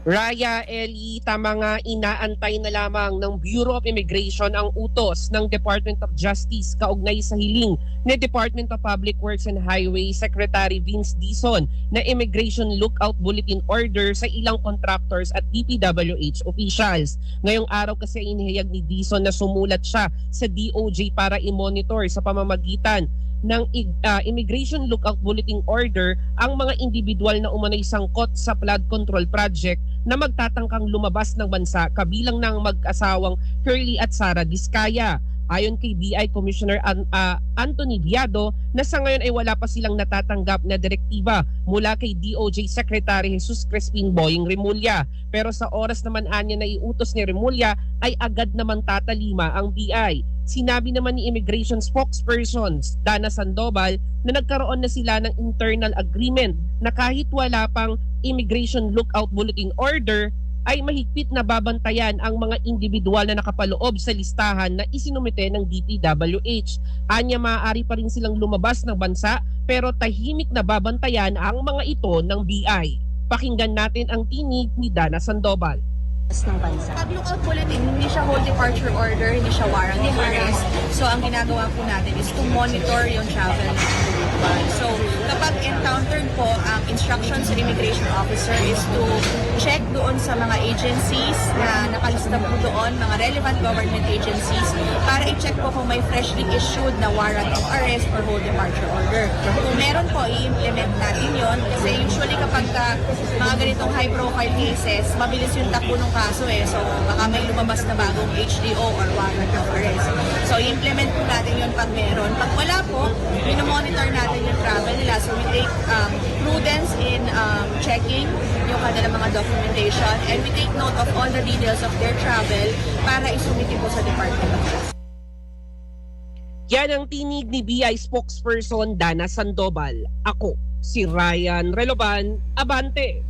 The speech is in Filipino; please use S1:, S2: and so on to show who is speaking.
S1: Raya, Eli, tama nga, inaantay na lamang ng Bureau of Immigration ang utos ng Department of Justice kaugnay sa hiling ni Department of Public Works and Highway Secretary Vince Dizon na Immigration Lookout Bulletin Order sa ilang contractors at DPWH officials. Ngayong araw kasi inihayag ni Dizon na sumulat siya sa DOJ para i-monitor sa pamamagitan ng Immigration Lookout Bulletin Order ang mga individual na umanay sangkot sa flood control project na magtatangkang lumabas ng bansa kabilang ng mag-asawang Curly at Sara Diskaya. Ayon kay BI Commissioner Anthony Viado na sa ngayon ay wala pa silang natatanggap na direktiba mula kay DOJ Secretary Jesus Crispin Boying Remulla. Pero sa oras naman anya na iutos ni Remulla ay agad naman tatalima ang BI. Sinabi naman ni Immigration Spokesperson Dana Sandoval na nagkaroon na sila ng internal agreement na kahit wala pang Immigration Lookout Bulletin Order ay mahigpit na babantayan ang mga individual na nakapaloob sa listahan na isinumite ng DPWH. Anya maaari pa rin silang lumabas ng bansa pero tahimik na babantayan ang mga ito ng BI. Pakinggan natin ang tinig ni Dana Sandoval.
S2: Ng bansa.
S3: Pag lookout bulletin, hindi siya whole departure order, hindi siya warrant of arrest. So ang ginagawa po natin is to monitor yung travel ng individual. So kapag encountered po, ang instruction sa immigration officer is to check doon sa mga agencies na nakalista po doon, mga relevant government agencies, para i-check po kung may freshly issued na warrant of arrest or whole departure order. Kung meron po, i-implement natin yon kasi usually kapag mga ganitong high profile cases, mabilis yung takbo ng kaso So baka may lumabas na bagong HDO or warrant of arrest. So i-implement po natin yun pag meron. Pag wala po, minomonitor natin yung travel nila. So we take prudence in checking yung kanilang mga documentation and we take note of all the details of their travel para isumiti po sa Department of Justice.
S1: Yan ang tinig ni BI spokesperson Dana Sandoval. Ako, si Ryan Reloban, Abante.